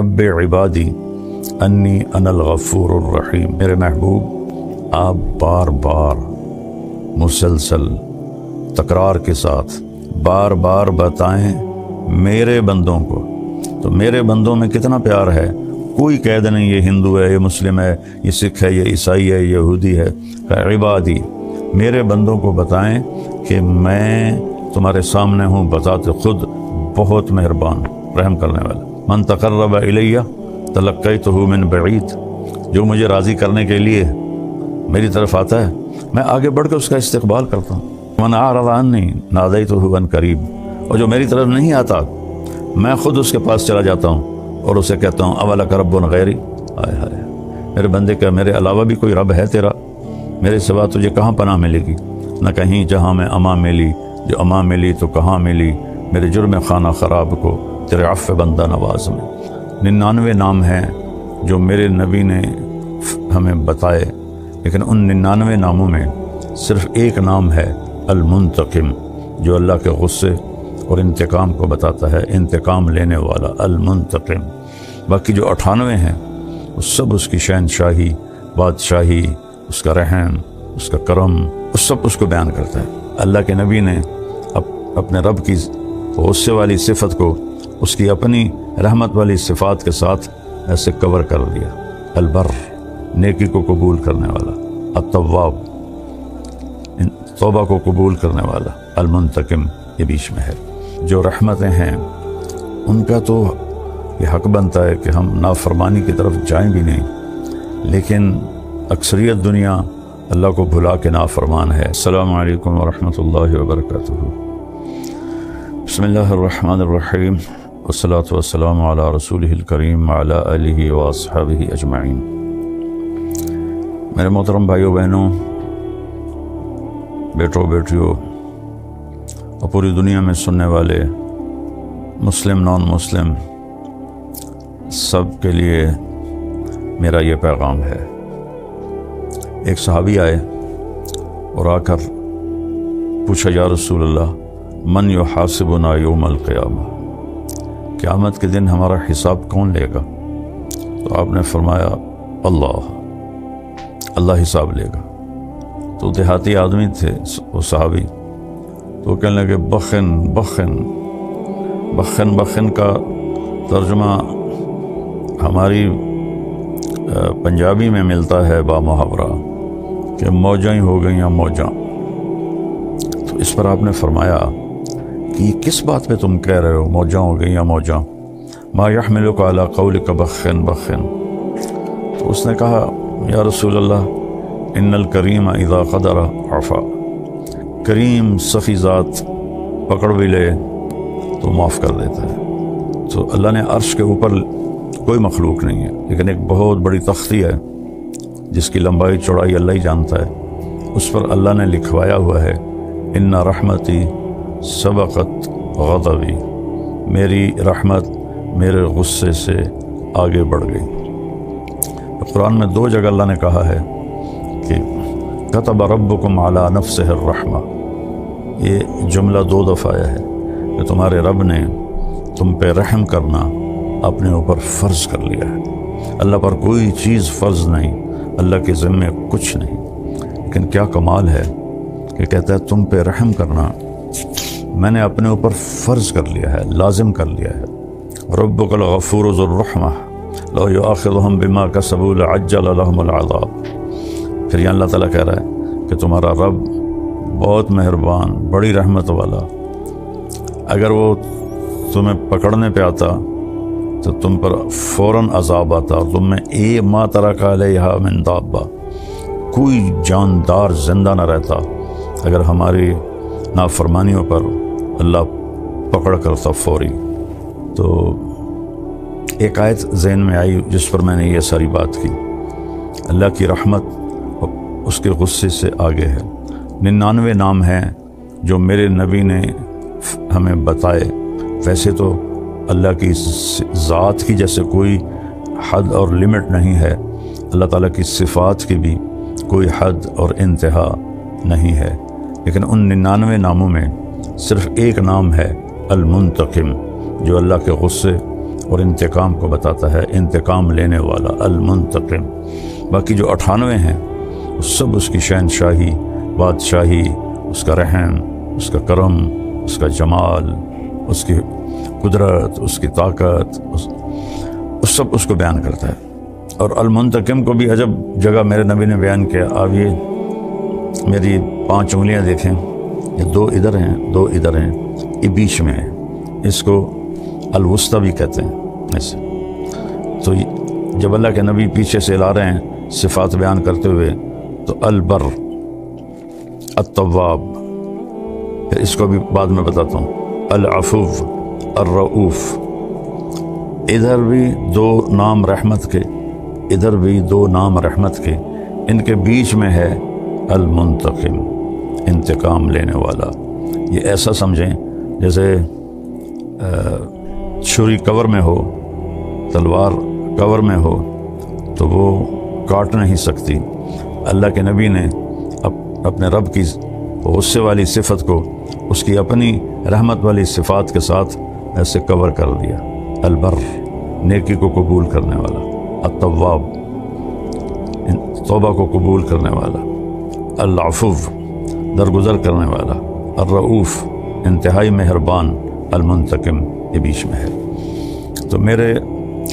نبئ عبادی انی انا الغفور الرحیم۔ میرے محبوب آپ بار بار مسلسل تکرار کے ساتھ بار بار بتائیں میرے بندوں کو، تو میرے بندوں میں کتنا پیار ہے۔ کوئی قید نہیں یہ ہندو ہے، یہ مسلم ہے، یہ سکھ ہے، یہ عیسائی ہے، یہ یہودی ہے۔ عبادی، میرے بندوں کو بتائیں کہ میں تمہارے سامنے ہوں بذات خود بہت مہربان رحم کرنے والا۔ من تقرب الیہ تلقیتہ من بعید، جو مجھے راضی کرنے کے لیے میری طرف آتا ہے میں آگے بڑھ کے اس کا استقبال کرتا ہوں۔ من اعرض عنی نادیتہ عن قریب، اور جو میری طرف نہیں آتا میں خود اس کے پاس چلا جاتا ہوں اور اسے کہتا ہوں اولک رب غیری، ہائے ہائے میرے بندے کا میرے علاوہ بھی کوئی رب ہے تیرا؟ میرے سوا تجھے کہاں پناہ ملے گی؟ نہ کہیں جہاں میں امان ملی، جو امان ملی تو کہاں ملی میرے جرم خانہ خراب کو تیرے عفو بندہ نواز میں۔ 99 نام ہیں جو میرے نبی نے ہمیں بتائے، لیکن ان 99 ناموں میں صرف ایک نام ہے المنتقم، جو اللہ کے غصے اور انتقام کو بتاتا ہے، انتقام لینے والا المنتقم۔ باقی جو 98 ہیں وہ سب اس کی شہنشاہی، بادشاہی، اس کا رحم، اس کا کرم، اس سب اس کو بیان کرتا ہے۔ اللہ کے نبی نے اپنے رب کی غصے والی صفت کو اس کی اپنی رحمت والی صفات کے ساتھ ایسے کور کر دیا۔ البر، نیکی کو قبول کرنے والا، التواب، توبہ کو قبول کرنے والا، المنتقم یہ بیچ میں ہے۔ جو رحمتیں ہیں ان کا تو یہ حق بنتا ہے کہ ہم نافرمانی کی طرف جائیں بھی نہیں، لیکن اکثریت دنیا اللہ کو بھلا کے نافرمان ہے۔ السلام علیکم ورحمۃ اللہ وبرکاتہ۔ بسم اللہ الرحمن الرحیم، والصلاة والسلام علی رسولہ الکریم وعلی آلہ واصحابہ اجمعین۔ میرے محترم بھائیوں بہنوں، بیٹوں بیٹیوں اور پوری دنیا میں سننے والے مسلم نان مسلم سب کے لیے میرا یہ پیغام ہے۔ ایک صحابی آئے اور آ کر پوچھا یا رسول اللہ من یحاسبنا یوم القیامہ، قیامت کے دن ہمارا حساب کون لے گا؟ تو آپ نے فرمایا اللہ حساب لے گا۔ تو دیہاتی آدمی تھے وہ صحابی، تو کہنے لگے بخن بخن بخن بخن کا ترجمہ ہماری پنجابی میں ملتا ہے با محاورہ کہ موجاں ہی ہو گئیں موجاں۔ تو اس پر آپ نے فرمایا کہ یہ کس بات پہ تم کہہ رہے ہو موجاں ہو گئیں موجاں؟ ما یحملک علی قولک بخن بخن۔ تو اس نے کہا یا رسول اللہ ان الکریم اذا قدر عفا، کریم سخی ذات پکڑ بھی لے تو معاف کر دیتا ہے۔ تو اللہ نے عرش کے اوپر کوئی مخلوق نہیں ہے، لیکن ایک بہت بڑی تختی ہے جس کی لمبائی چوڑائی اللہ ہی جانتا ہے، اس پر اللہ نے لکھوایا ہوا ہے ان رحمتی سبقت غضبی، میری رحمت میرے غصے سے آگے بڑھ گئی۔ قرآن میں 2 جگہ اللہ نے کہا ہے کہ کتب ربکم علی نفسہ الرحمہ، یہ جملہ 2 دفعہ آیا ہے کہ تمہارے رب نے تم پہ رحم کرنا اپنے اوپر فرض کر لیا ہے۔ اللہ پر کوئی چیز فرض نہیں، اللہ کے ذمے کچھ نہیں، لیکن کیا کمال ہے کہ کہتا ہے تم پہ رحم کرنا میں نے اپنے اوپر فرض کر لیا ہے، لازم کر لیا ہے۔ ربک الغفور ذو الرحمہ لو یؤاخذہم بما کسبوا لعجل لہم العذاب۔ پھر یہ اللہ تعالیٰ کہہ رہا ہے کہ تمہارا رب بہت مہربان، بڑی رحمت والا، اگر وہ تمہیں پکڑنے پہ آتا تو تم پر فوراً عذاب آتا اور تم میں ما ترک علیہا من دابہ، کوئی جاندار زندہ نہ رہتا اگر ہماری نافرمانیوں پر اللہ پکڑ کرتا فوری۔ تو ایک آیت ذہن میں آئی جس پر میں نے یہ ساری بات کی، اللہ کی رحمت اس کے غصے سے آگے ہے۔ 99 نام ہیں جو میرے نبی نے ہمیں بتائے۔ ویسے تو اللہ کی ذات کی جیسے کوئی حد اور لمٹ نہیں ہے، اللہ تعالیٰ کی صفات کی بھی کوئی حد اور انتہا نہیں ہے، لیکن ان 99 ناموں میں صرف ایک نام ہے المنتقم، جو اللہ کے غصے اور انتقام کو بتاتا ہے، انتقام لینے والا، المنتقم۔ باقی جو 98 ہیں وہ سب اس کی شہنشاہی، بادشاہی، اس کا رحم، اس کا کرم، اس کا جمال، اس کی قدرت، اس کی طاقت، اس سب اس کو بیان کرتا ہے۔ اور المنتقم کو بھی عجب جگہ میرے نبی نے بیان کیا۔ آپ یہ میری 5 انگلیاں دیکھیں، یہ 2 ادھر ہیں، 2 ادھر ہیں، یہ بیچ میں ہے، اس کو الوسطی بھی کہتے ہیں ایسے۔ تو جب اللہ کے نبی پیچھے سے لا رہے ہیں صفات بیان کرتے ہوئے، تو البر، التواب، پھر اس کو بھی بعد میں بتاتا ہوں، العفو، الرؤوف۔ ادھر بھی 2 نام رحمت کے، ادھر بھی 2 نام رحمت کے، ان کے بیچ میں ہے المنتقم، انتقام لینے والا۔ یہ ایسا سمجھیں جیسے چھری کور میں ہو، تلوار کور میں ہو تو وہ کاٹ نہیں سکتی۔ اللہ کے نبی نے اپنے رب کی غصے والی صفت کو اس کی اپنی رحمت والی صفات کے ساتھ ایسے کور کر دیا۔ البر، نیکی کو قبول کرنے والا، التواب، توبہ کو قبول کرنے والا، العفو، درگزر کرنے والا، الرؤوف، انتہائی مہربان، المنتقم، یہ بیچ میں ہے۔ تو میرے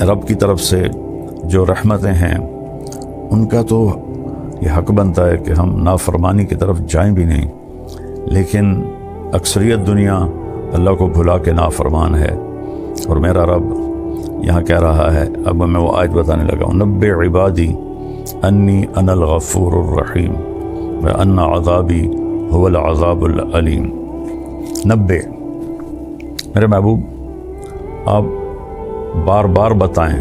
رب کی طرف سے جو رحمتیں ہیں ان کا تو یہ حق بنتا ہے کہ ہم نافرمانی کی طرف جائیں بھی نہیں، لیکن اکثریت دنیا اللہ کو بھلا کے نافرمان ہے۔ اور میرا رب یہاں کہہ رہا ہے، اب میں وہ آیت بتانے لگا ہوں، نبئ عبادی انی انا الغفور الرحیم وان عذابی هو العذاب العلیم۔ نبئ، میرے محبوب آپ بار بار بتائیں۔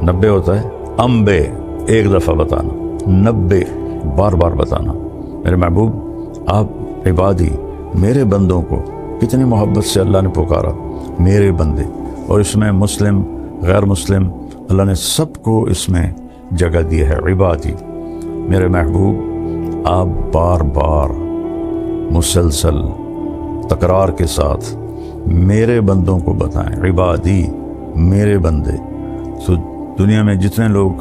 نبئ ہوتا ہے انبے، ایک دفعہ بتانا، نبئ بار بار بتانا۔ میرے محبوب آپ عبادی، میرے بندوں کو، کتنی محبت سے اللہ نے پکارا، میرے بندے۔ اور اس میں مسلم، غیر مسلم، اللہ نے سب کو اس میں جگہ دی ہے، عبادی۔ میرے محبوب آپ بار بار مسلسل تکرار کے ساتھ میرے بندوں کو بتائیں، عبادی، میرے بندے۔ تو دنیا میں جتنے لوگ،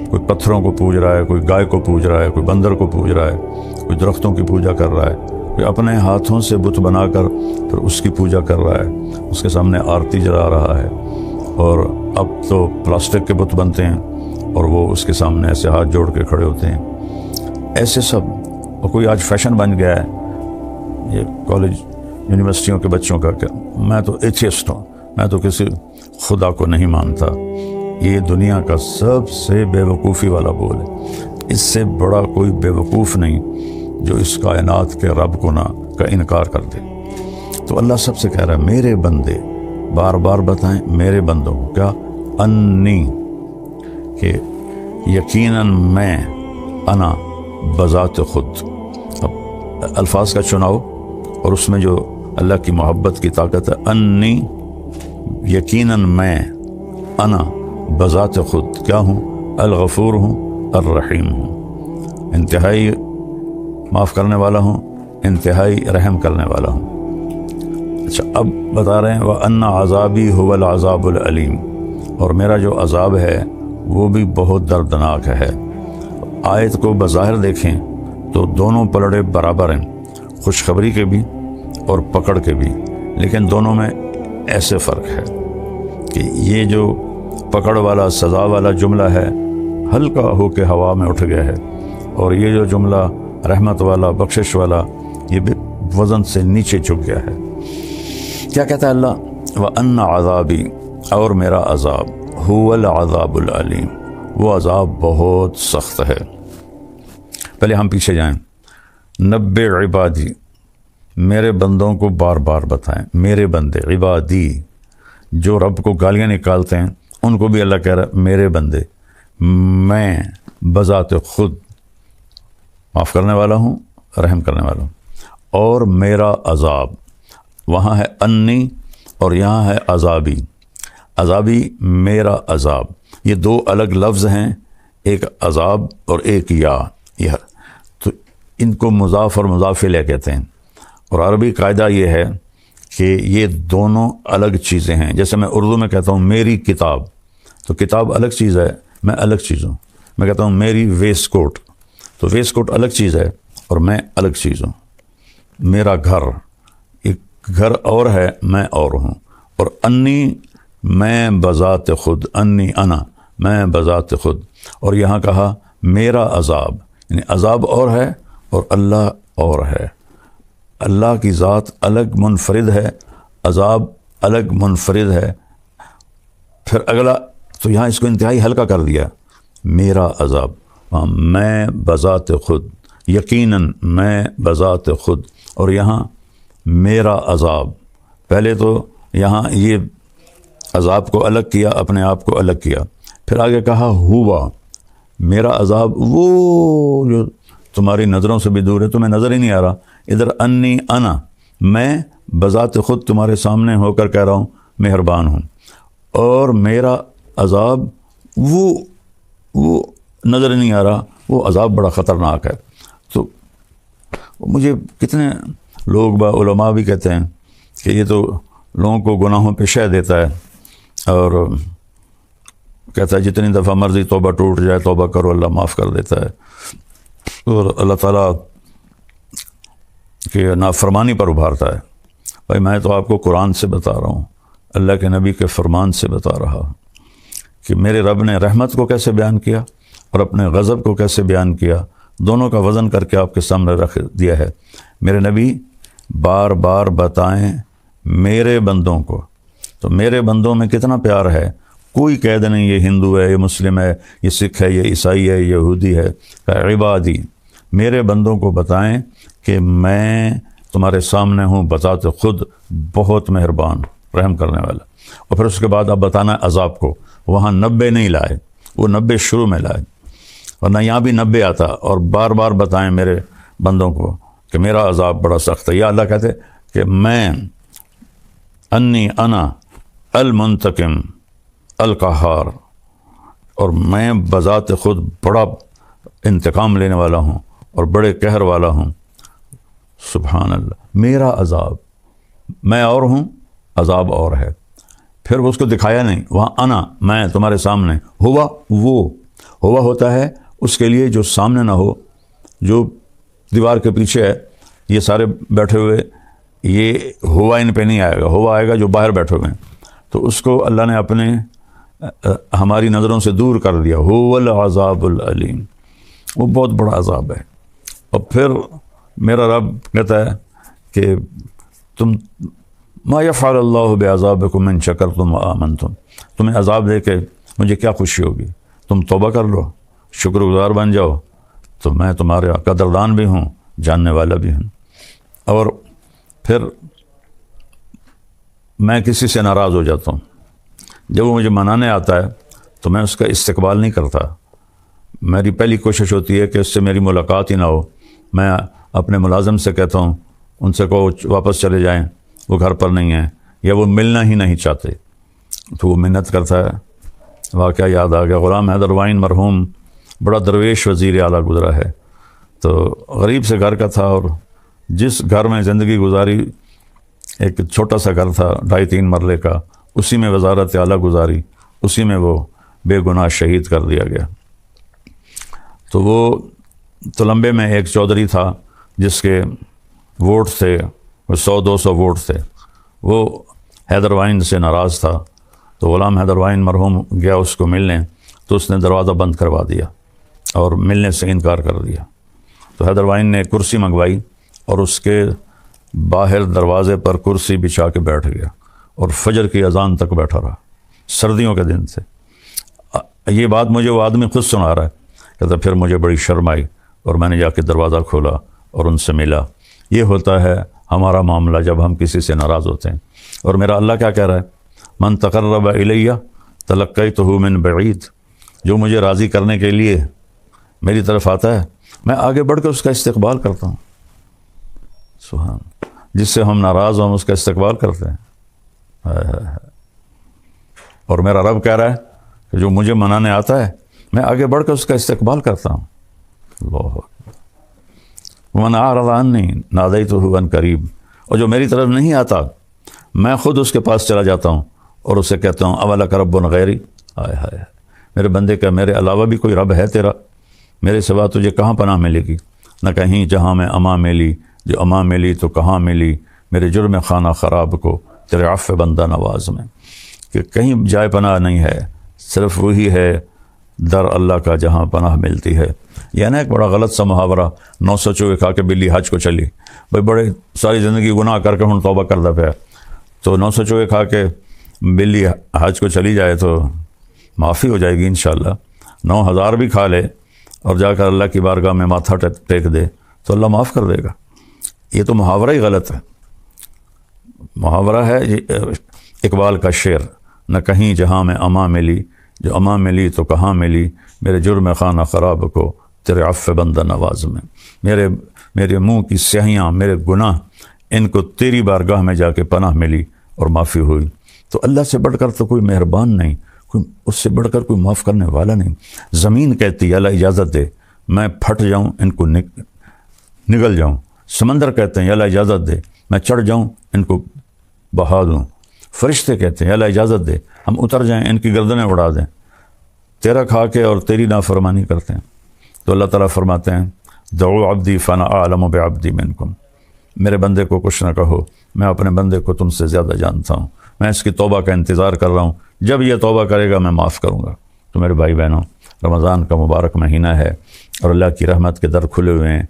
کوئی پتھروں کو پوج رہا ہے، کوئی گائے کو پوج رہا ہے، کوئی بندر کو پوج رہا ہے، کوئی درختوں کی پوجا کر رہا ہے، کوئی اپنے ہاتھوں سے بت بنا کر پھر اس کی پوجا کر رہا ہے، اس کے سامنے آرتی جلا رہا ہے۔ اور اب تو پلاسٹک کے بت بنتے ہیں اور وہ اس کے سامنے ایسے ہاتھ جوڑ کے کھڑے ہوتے ہیں، ایسے سب۔ اور کوئی آج فیشن بن گیا ہے یہ کالج یونیورسٹیوں کے بچوں کا کہ میں تو ایتھیسٹ ہوں، میں تو کسی خدا کو نہیں مانتا۔ یہ دنیا کا سب سے بے وقوفی والا بول ہے۔ اس سے بڑا کوئی بے وقوف نہیں جو اس کائنات کے رب کو کا انکار کر دے۔ تو اللہ سب سے کہہ رہا ہے میرے بندے، بار بار بتائیں میرے بندوں کو کیا، انی، کہ یقیناً میں، انا بذات خود۔ اب الفاظ کا چناؤ اور اس میں جو اللہ کی محبت کی طاقت ہے، انی، یقیناً میں، انا بذات خود کیا ہوں، الغفور ہوں، الرحیم ہوں، انتہائی معاف کرنے والا ہوں، انتہائی رحم کرنے والا ہوں۔ اچھا اب بتا رہے ہیں وَأَنَّ عَذَابِي هُوَ الْعَذَابُ الْعَلِيمُ، اور میرا جو عذاب ہے وہ بھی بہت دردناک ہے۔ آیت کو بظاہر دیکھیں تو دونوں پلڑے برابر ہیں، خوشخبری کے بھی اور پکڑ کے بھی، لیکن دونوں میں ایسے فرق ہے کہ یہ جو پکڑ والا، سزا والا جملہ ہے، ہلکا ہو کے ہوا میں اٹھ گیا ہے، اور یہ جو جملہ رحمت والا، بخشش والا، یہ بھی وزن سے نیچے جھک گیا ہے۔ کیا کہتا ہے اللہ، وَأَنَّ عَذَابِي، اور میرا عذاب، هُوَ الْعَذَابُ الْعَلِيمُ، وہ عذاب بہت سخت ہے۔ پہلے ہم پیچھے جائیں، نبئ عبادی، میرے بندوں کو بار بار بتائیں، میرے بندے، عبادی، جو رب کو گالیاں نکالتے ہیں ان کو بھی اللہ کہہ رہا ہے میرے بندے، میں بذات خود معاف کرنے والا ہوں، رحم کرنے والا ہوں۔ اور میرا عذاب، وہاں ہے انی اور یہاں ہے عذابی، عذابی، میرا عذاب، یہ دو الگ لفظ ہیں، ایک عذاب اور ایک یا، یہ تو ان کو مضاف اور مضاف الیہ کہتے ہیں۔ اور عربی قاعدہ یہ ہے کہ یہ دونوں الگ چیزیں ہیں. جیسے میں اردو میں کہتا ہوں میری کتاب، تو کتاب الگ چیز ہے، میں الگ چیز ہوں. میں کہتا ہوں میری ویسٹ کوٹ، تو ویسٹ کوٹ الگ چیز ہے اور میں الگ چیز ہوں. میرا گھر، ایک گھر اور ہے، میں اور ہوں. اور انی، میں بذات خود، انی انا، میں بذات خود. اور یہاں کہا میرا عذاب، یعنی عذاب اور ہے اور اللہ اور ہے. اللہ کی ذات الگ منفرد ہے، عذاب الگ منفرد ہے. پھر اگلا تو یہاں اس کو انتہائی ہلکا کر دیا، میرا عذاب، میں بذات خود، یقیناً میں بذات خود. اور یہاں میرا عذاب، پہلے تو یہاں یہ عذاب کو الگ کیا، اپنے آپ کو الگ کیا. پھر آگے کہا ہوا، میرا عذاب وہ جو تمہاری نظروں سے بھی دور ہے، تمہیں نظر ہی نہیں آ رہا. ادھر انی انا، میں بذات خود تمہارے سامنے ہو کر کہہ رہا ہوں مہربان ہوں. اور میرا عذاب وہ نظر نہیں آ رہا، وہ عذاب بڑا خطرناک ہے. تو مجھے کتنے لوگ علماء بھی کہتے ہیں کہ یہ تو لوگوں کو گناہوں پہ شہ دیتا ہے، اور کہتا ہے جتنی دفعہ مرضی توبہ ٹوٹ جائے توبہ کرو، اللہ معاف کر دیتا ہے. اور اللہ تعالیٰ کہ نافرمانی پر ابھارتا ہے. بھائی میں تو آپ کو قرآن سے بتا رہا ہوں، اللہ کے نبی کے فرمان سے بتا رہا ہوں کہ میرے رب نے رحمت کو کیسے بیان کیا اور اپنے غضب کو کیسے بیان کیا، دونوں کا وزن کر کے آپ کے سامنے رکھ دیا ہے. میرے نبی بار بار بتائیں میرے بندوں کو. تو میرے بندوں میں کتنا پیار ہے، کوئی قید نہیں یہ ہندو ہے، یہ مسلم ہے، یہ سکھ ہے، یہ عیسائی ہے، یہ یہودی ہے. عبادی، میرے بندوں کو بتائیں کہ میں تمہارے سامنے ہوں بذات خود بہت مہربان، رحم کرنے والا. اور پھر اس کے بعد اب بتانا عذاب کو. وہاں 90 نہیں لائے، وہ 90 شروع میں لائے، ورنہ یہاں بھی 90 آتا. اور بار بار بتائیں میرے بندوں کو کہ میرا عذاب بڑا سخت ہے. یا اللہ کہتے کہ میں انی انا المنتقم القہار، اور میں بذات خود بڑا انتقام لینے والا ہوں اور بڑے قہر والا ہوں. سبحان اللہ. میرا عذاب، میں اور ہوں، عذاب اور ہے. پھر وہ اس کو دکھایا نہیں، وہاں انا، میں تمہارے سامنے. ہوا، وہ ہوا ہوتا ہے اس کے لیے جو سامنے نہ ہو، جو دیوار کے پیچھے ہے. یہ سارے بیٹھے ہوئے، یہ ہوا ان پہ نہیں آئے گا، ہوا آئے گا جو باہر بیٹھے ہوئے ہیں. تو اس کو اللہ نے اپنے ہماری نظروں سے دور کر دیا. هو العذاب العلیم، وہ بہت بڑا عذاب ہے. اور پھر میرا رب کہتا ہے کہ تم ما یفعل اللہ بعذابکم ان شکرتم وآمنتم، تمہیں عذاب دے کے مجھے کیا خوشی ہوگی، تم توبہ کر لو، شکر گزار بن جاؤ، تو میں تمہارا قدردان بھی ہوں، جاننے والا بھی ہوں. اور پھر میں کسی سے ناراض ہو جاتا ہوں، جب وہ مجھے منانے آتا ہے تو میں اس کا استقبال نہیں کرتا. میری پہلی کوشش ہوتی ہے کہ اس سے میری ملاقات ہی نہ ہو. میں اپنے ملازم سے کہتا ہوں ان سے کہو واپس چلے جائیں، وہ گھر پر نہیں ہیں، یا وہ ملنا ہی نہیں چاہتے. تو وہ منت کرتا ہے. واقعہ یاد آ گیا، غلام حیدر وائن مرحوم بڑا درویش وزیر اعلیٰ گزرا ہے. تو غریب سے گھر کا تھا، اور جس گھر میں زندگی گزاری، ایک چھوٹا سا گھر تھا 2.5-3 مرلے کا، اسی میں وزارت اعلیٰ گزاری، اسی میں وہ بے گناہ شہید کر دیا گیا. تو وہ تلمبے میں ایک چودھری تھا جس کے ووٹ تھے، 100-200 ووٹ تھے. وہ حیدر وائن سے ناراض تھا. تو غلام حیدر وائن مرحوم گیا اس کو ملنے، تو اس نے دروازہ بند کروا دیا اور ملنے سے انکار کر دیا. تو حیدر وائن نے کرسی منگوائی اور اس کے باہر دروازے پر کرسی بچھا کے بیٹھ گیا اور فجر کی اذان تک بیٹھا رہا. سردیوں کے دن تھے. یہ بات مجھے وہ آدمی خود سنا رہا ہے. کہتا پھر مجھے بڑی شرم آئی اور میں نے جا کے دروازہ کھولا اور ان سے ملا. یہ ہوتا ہے ہمارا معاملہ جب ہم کسی سے ناراض ہوتے ہیں. اور میرا اللہ کیا کہہ رہا ہے، من تقرب الیہ تلقیتہ من بعید، جو مجھے راضی کرنے کے لیے میری طرف آتا ہے میں آگے بڑھ کے اس کا استقبال کرتا ہوں. سبحان. جس سے ہم ناراض ہوں اس کا استقبال کرتے ہیں. اور میرا رب کہہ رہا ہے کہ جو مجھے منانے آتا ہے میں آگے بڑھ کر اس کا استقبال کرتا ہوں. اللہ ومن اعرض عنی نادیتہ عن قریب، اور جو میری طرف نہیں آتا میں خود اس کے پاس چلا جاتا ہوں اور اسے کہتا ہوں اولک رب غیری، ہائے ہائے میرے بندے کا میرے علاوہ بھی کوئی رب ہے تیرا؟ میرے سوا تجھے کہاں پناہ ملے گی؟ نہ کہیں جہاں میں اما ملی، جو اما ملی تو کہاں ملی میرے جرم خانہ خراب کو تیرے عفو بندہ نواز میں، کہ کہیں جائے پناہ نہیں ہے، صرف وہی ہے در اللہ کا جہاں پناہ ملتی ہے۔ یہ نا ایک بڑا غلط سا محاورہ، 900 چوہے کھا کے بلی حج کو چلی، بھائی بڑے ساری زندگی گناہ کر کے ہن توبہ کردہ پیا، تو 900 چوہے کھا کے بلی حج کو چلی جائے تو معافی ہو جائے گی انشاءاللہ۔ 9000 بھی کھا لے اور جا کر اللہ کی بارگاہ میں ماتھا ٹیک دے تو اللہ معاف کر دے گا۔ یہ تو محاورہ ہی غلط ہے، محاورہ ہے اقبال کا شعر، نہ کہیں جہاں میں اما ملی، جو اما ملی تو کہاں ملی میرے جرم خانہ خراب کو تیرے عفو بندہ نواز میں، میرے منہ کی سیاہیاں، میرے گناہ، ان کو تیری بارگاہ میں جا کے پناہ ملی اور معافی ہوئی۔ تو اللہ سے بڑھ کر تو کوئی مہربان نہیں، اس سے بڑھ کر کوئی معاف کرنے والا نہیں۔ زمین کہتی ہے اللہ اجازت دے میں پھٹ جاؤں، ان کو نگل جاؤں۔ سمندر کہتے ہیں اللہ اجازت دے میں چڑھ جاؤں، ان کو بہا دوں۔ فرشتے کہتے ہیں اللہ اجازت دے ہم اتر جائیں، ان کی گردنیں اڑا دیں۔ تیرا کھا کے اور تیری نافرمانی کرتے ہیں۔ تو اللہ تعالیٰ فرماتے ہیں دعو عبدی فانا اعلم بعبدی منکم، میرے بندے کو کچھ نہ کہو، میں اپنے بندے کو تم سے زیادہ جانتا ہوں، میں اس کی توبہ کا انتظار کر رہا ہوں، جب یہ توبہ کرے گا میں معاف کروں گا۔ تو میرے بھائی بہنوں، رمضان کا مبارک مہینہ ہے اور اللہ کی رحمت کے در کھلے ہوئے ہیں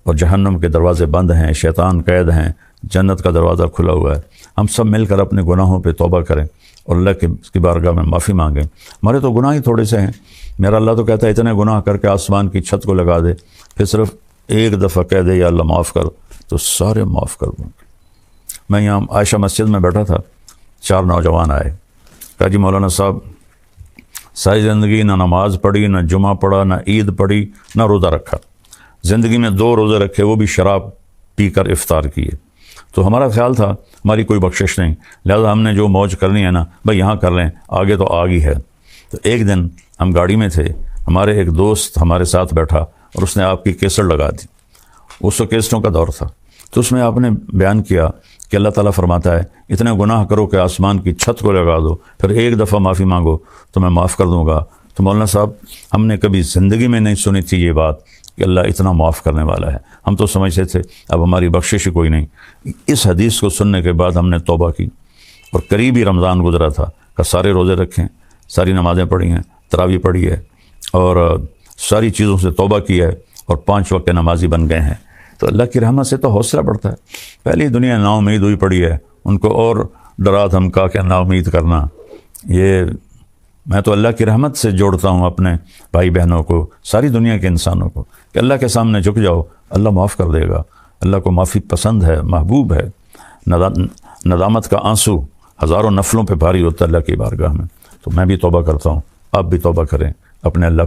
اور جہنم کے دروازے بند ہیں، شیطان قید ہیں، جنت کا دروازہ کھلا ہوا ہے۔ ہم سب مل کر اپنے گناہوں پہ توبہ کریں اور اللہ کی بارگاہ میں معافی مانگیں۔ ہمارے تو گناہ ہی تھوڑے سے ہیں، میرا اللہ تو کہتا ہے اتنے گناہ کر کے آسمان کی چھت کو لگا دے، پھر صرف ایک دفعہ کہہ دے یا اللہ معاف کر تو سارے معاف کر دوں۔ میں یہاں عائشہ مسجد میں بیٹھا تھا، 4 نوجوان آئے، کہا جی مولانا صاحب ساری زندگی نہ نماز پڑھی، نہ جمعہ پڑھا، نہ عید پڑھی، نہ روزہ رکھا، زندگی میں 2 روزے رکھے وہ بھی شراب پی کر افطار کیے۔ تو ہمارا خیال تھا ہماری کوئی بخشش نہیں، لہذا ہم نے جو موج کرنی ہے نا بھائی یہاں کر لیں، آگے تو آگی ہے۔ تو ایک دن ہم گاڑی میں تھے، ہمارے ایک دوست ہمارے ساتھ بیٹھا اور اس نے آپ کی کیسٹ لگا دی، اس وقت کیسٹوں کا دور تھا، تو اس میں آپ نے بیان کیا کہ اللہ تعالیٰ فرماتا ہے اتنے گناہ کرو کہ آسمان کی چھت کو لگا دو، پھر ایک دفعہ معافی مانگو تو میں معاف کر دوں گا۔ تو مولانا صاحب ہم نے کبھی زندگی میں نہیں سنی تھی یہ بات کہ اللہ اتنا معاف کرنے والا ہے، ہم تو سمجھتے تھے اب ہماری بخشش ہی کوئی نہیں۔ اس حدیث کو سننے کے بعد ہم نے توبہ کی اور قریبی رمضان گزرا تھا کہ سارے روزے رکھیں، ساری نمازیں پڑھی ہیں، تراویح پڑھی ہے اور ساری چیزوں سے توبہ کی ہے اور 5 وقت نمازی بن گئے ہیں۔ تو اللہ کی رحمت سے تو حوصلہ بڑھتا ہے۔ پہلی دنیا نا امید ہوئی پڑی ہے، ان کو اور ڈرا دھمکا کہ نا امید کرنا، یہ میں تو اللہ کی رحمت سے جوڑتا ہوں اپنے بھائی بہنوں کو، ساری دنیا کے انسانوں کو، کہ اللہ کے سامنے جھک جاؤ، اللہ معاف کر دے گا۔ اللہ کو معافی پسند ہے، محبوب ہے۔ ندامت کا آنسو ہزاروں نفلوں پہ بھاری ہوتا ہے اللہ کی بارگاہ میں۔ تو میں بھی توبہ کرتا ہوں، آپ بھی توبہ کریں، اپنے اللہ